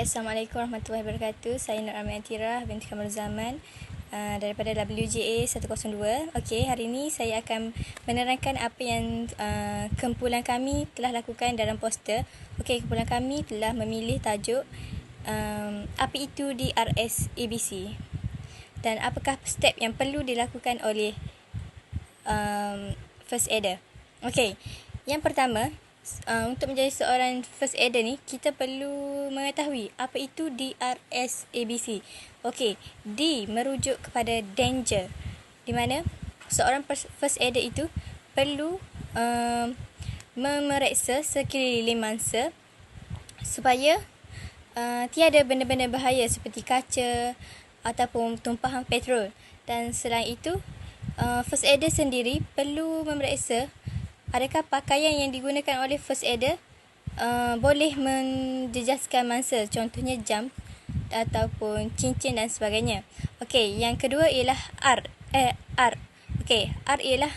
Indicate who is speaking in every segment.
Speaker 1: Assalamualaikum warahmatullahi wabarakatuh. Saya Nur Amin Atira binti Kamarul Zaman daripada WJA 102. Okey, hari ini saya akan menerangkan apa yang kumpulan kami telah lakukan dalam poster. Okey, kumpulan kami telah memilih tajuk apa itu DRS ABC dan apakah step yang perlu dilakukan oleh first aider. Okey, yang pertama, untuk menjadi seorang first aider ni, kita perlu mengetahui apa itu DRS ABC. Okey, D merujuk kepada danger, di mana seorang first aider itu perlu memeriksa sekeliling mangsa supaya tiada benda-benda bahaya seperti kaca ataupun tumpahan petrol. Dan selain itu, first aider sendiri perlu memeriksa adakah pakaian yang digunakan oleh first aider boleh menjejaskan mangsa, contohnya jam ataupun cincin dan sebagainya. Okey, yang kedua ialah R. Okey, R ialah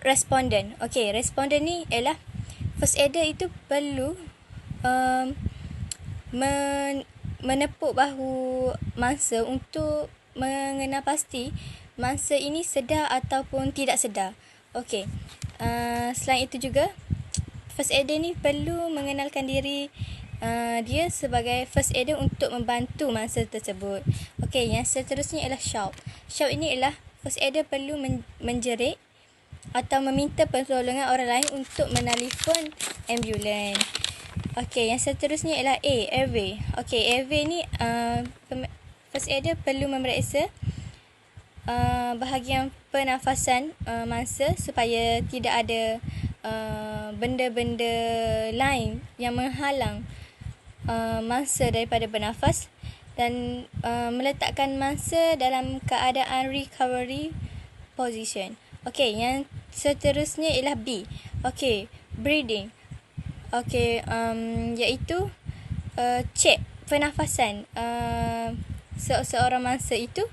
Speaker 1: respondent. Okey, respondent ni ialah first aider itu perlu menepuk bahu mangsa untuk mengenal pasti mangsa ini sedar ataupun tidak sedar. Okey, selain itu juga first aider ni perlu mengenalkan diri dia sebagai first aider untuk membantu mangsa tersebut. Okey, yang seterusnya ialah shout. Shout ini ialah first aider perlu menjerit atau meminta pertolongan orang lain untuk menelefon ambulans. Okey, yang seterusnya ialah airway. Okey, airway ni first aider perlu memeriksa bahagian pernafasan mangsa supaya tidak ada benda-benda lain yang menghalang mangsa daripada bernafas dan meletakkan mangsa dalam keadaan recovery position. Okey, yang seterusnya ialah B. Okey, breathing. Okey, iaitu cek pernafasan seorang mangsa itu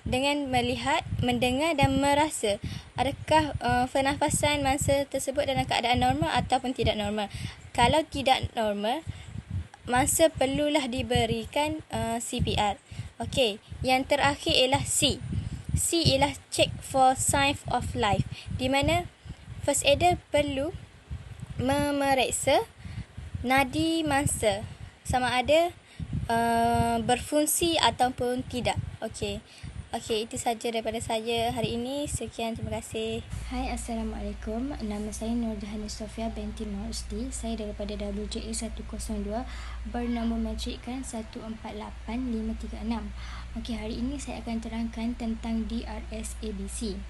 Speaker 1: dengan melihat, mendengar dan merasa adakah pernafasan mangsa tersebut dalam keadaan normal ataupun tidak normal. Kalau tidak normal, mangsa perlulah diberikan CPR. Okey, yang terakhir ialah C. C ialah check for sign of life, di mana first aider perlu memeriksa nadi mangsa sama ada berfungsi ataupun tidak. Okey, itu saja daripada saya hari ini. Sekian, terima kasih.
Speaker 2: Hai, Assalamualaikum. Nama saya Nurjahani Sofia binti Mausdi. Saya daripada WJA 102, bernombor matrikan 148536. Okey, hari ini saya akan terangkan tentang DRS ABC.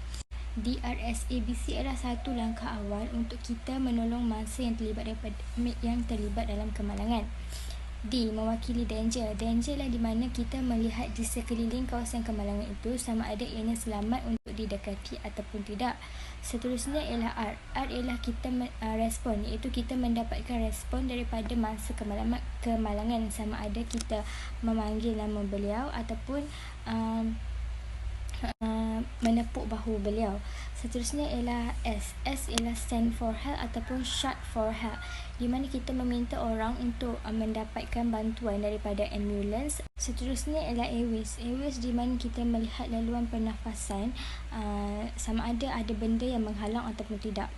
Speaker 2: DRS ABC adalah satu langkah awal untuk kita menolong mangsa yang terlibat dalam kemalangan. D mewakili danger. Danger lah di mana kita melihat di sekeliling kawasan kemalangan itu sama ada ianya selamat untuk didekati ataupun tidak. Seterusnya ialah R. R ialah kita respon, iaitu kita mendapatkan respon daripada mangsa kemalangan sama ada kita memanggil nama beliau ataupun menepuk bahu beliau. Seterusnya ialah S. S ialah stand for help ataupun shout for help, di mana kita meminta orang untuk mendapatkan bantuan daripada ambulans. Seterusnya ialah airways. Airways di mana kita melihat laluan pernafasan sama ada benda yang menghalang ataupun tidak.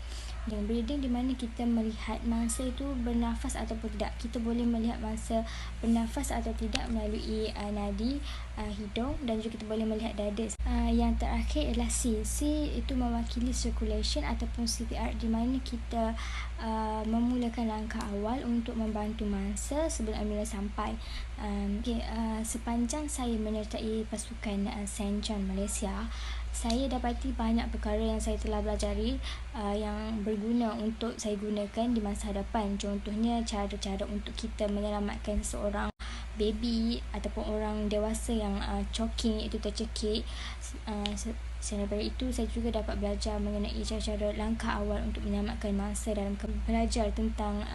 Speaker 2: Dan breathing di mana kita melihat mangsa itu bernafas ataupun tidak. Kita boleh melihat mangsa bernafas atau tidak melalui nadi hidung dan juga kita boleh melihat dada. Yang terakhir ialah C. C itu mewakili circulation ataupun CPR, di mana kita memulakan langkah awal untuk membantu mangsa sebelum ambulans sampai. Sepanjang saya menyertai pasukan St. John Malaysia, saya dapati banyak perkara yang saya telah pelajari yang berguna untuk saya gunakan di masa hadapan. Contohnya cara-cara untuk kita menyelamatkan seorang baby ataupun orang dewasa yang choking, iaitu tercekik. Selain daripada itu, saya juga dapat belajar mengenai cara-cara langkah awal untuk menyelamatkan mangsa dalam belajar tentang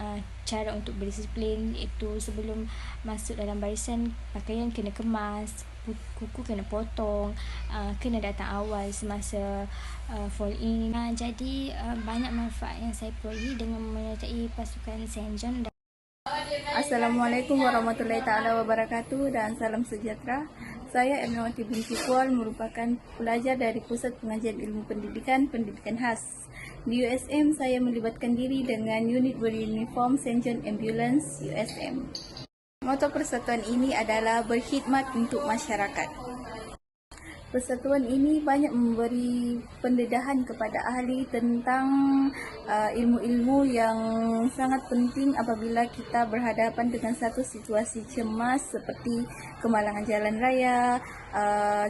Speaker 2: cara untuk berdisiplin, iaitu sebelum masuk dalam barisan, pakaian kena kemas, kuku kena potong, kena datang awal semasa fall in. Jadi banyak manfaat yang saya perolehi dengan menyertai pasukan St. John.
Speaker 3: Assalamualaikum warahmatullahi taala wabarakatuh dan salam sejahtera. Saya Ernawati binti Kual merupakan pelajar dari Pusat Pengajian Ilmu Pendidikan khas. Di USM saya melibatkan diri dengan unit beruniform St. John Ambulance USM. Moto persatuan ini adalah berkhidmat untuk masyarakat. Persatuan ini banyak memberi pendedahan kepada ahli tentang ilmu-ilmu yang sangat penting apabila kita berhadapan dengan satu situasi cemas seperti kemalangan jalan raya,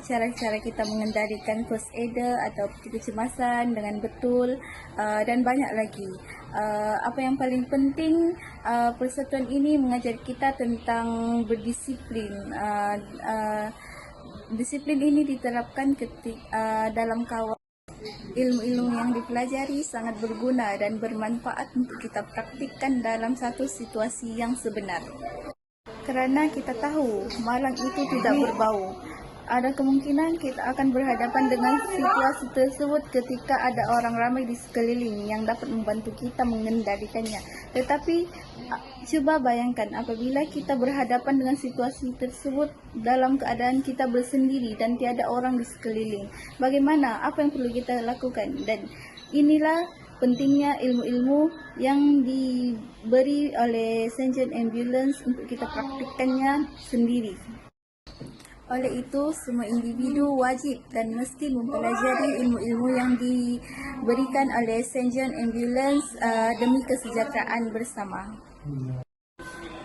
Speaker 3: cara-cara kita mengendalikan first aider atau kecemasan dengan betul, dan banyak lagi. Apa yang paling penting, persatuan ini mengajar kita tentang berdisiplin. Disiplin ini diterapkan dalam kawal. Ilmu-ilmu yang dipelajari sangat berguna dan bermanfaat untuk kita praktikkan dalam satu situasi yang sebenar. Kerana kita tahu malang itu tidak berbau. Ada kemungkinan kita akan berhadapan dengan situasi tersebut ketika ada orang ramai di sekeliling yang dapat membantu kita mengendalikannya. Tetapi coba bayangkan apabila kita berhadapan dengan situasi tersebut dalam keadaan kita bersendiri dan tiada orang di sekeliling. Bagaimana? Apa yang perlu kita lakukan? Dan inilah pentingnya ilmu-ilmu yang diberi oleh St. John Ambulance untuk kita praktikkannya sendiri. Oleh itu, semua individu wajib dan mesti mempelajari ilmu-ilmu yang diberikan oleh St. John Ambulance demi kesejahteraan bersama.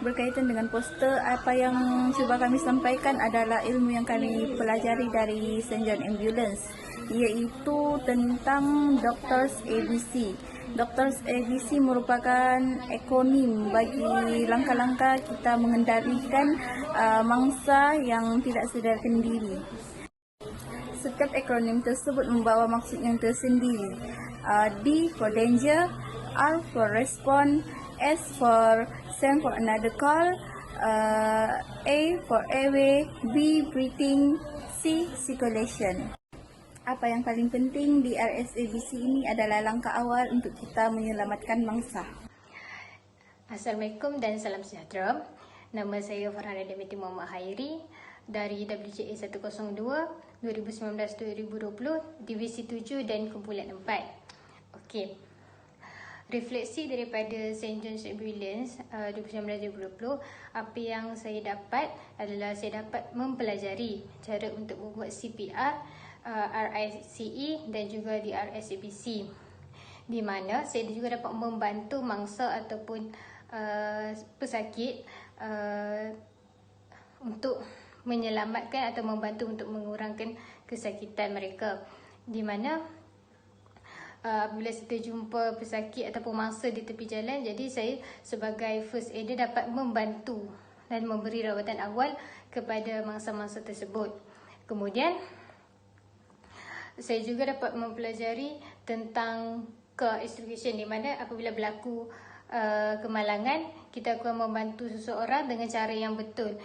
Speaker 3: Berkaitan dengan poster, apa yang cuba kami sampaikan adalah ilmu yang kami pelajari dari St. John Ambulance, iaitu tentang Doctors ABC. Doctors ABC merupakan akronim bagi langkah-langkah kita mengendalikan mangsa yang tidak sadarkan diri. Setiap akronim tersebut membawa maksud yang tersendiri. D for danger, R for respond, S for send for another call, A for airway, B breathing, C circulation. Apa yang paling penting di RSABC ini adalah langkah awal untuk kita menyelamatkan bangsa.
Speaker 4: Assalamualaikum dan salam sejahtera. Nama saya Farhana Demiti Muhammad Hairi dari WJA 102 2019-2020 Divisi 7 dan Kumpulan 4. Okey. Refleksi daripada St. John's Ambulance 2019-2020, apa yang saya dapat adalah saya dapat mempelajari cara untuk membuat CPR, RICE dan juga di RSABC, di mana saya juga dapat membantu mangsa ataupun pesakit untuk menyelamatkan atau membantu untuk mengurangkan kesakitan mereka, di mana bila kita jumpa pesakit ataupun mangsa di tepi jalan, jadi saya sebagai first aider dapat membantu dan memberi rawatan awal kepada mangsa-mangsa tersebut. Kemudian saya juga dapat mempelajari tentang care education, di mana apabila berlaku kemalangan, kita akan membantu seseorang dengan cara yang betul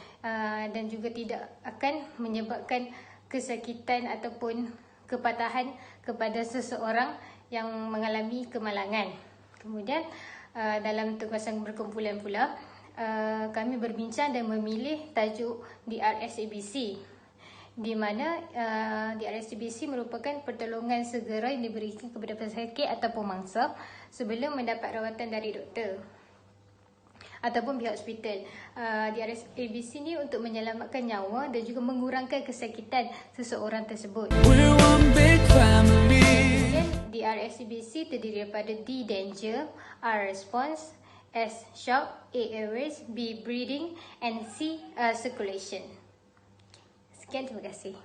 Speaker 4: dan juga tidak akan menyebabkan kesakitan ataupun kepatahan kepada seseorang yang mengalami kemalangan. Kemudian dalam tugasan berkumpulan pula, kami berbincang dan memilih tajuk di RSABC, di mana di RSABC merupakan pertolongan segera yang diberikan kepada pesakit ataupun mangsa sebelum mendapat rawatan dari doktor ataupun pihak hospital. Di RSABC ni untuk menyelamatkan nyawa dan juga mengurangkan kesakitan seseorang tersebut. Kemudian di RSABC terdiri daripada D danger, R response, S shock, A airways, B breathing and C circulation. Sekian, terima kasih.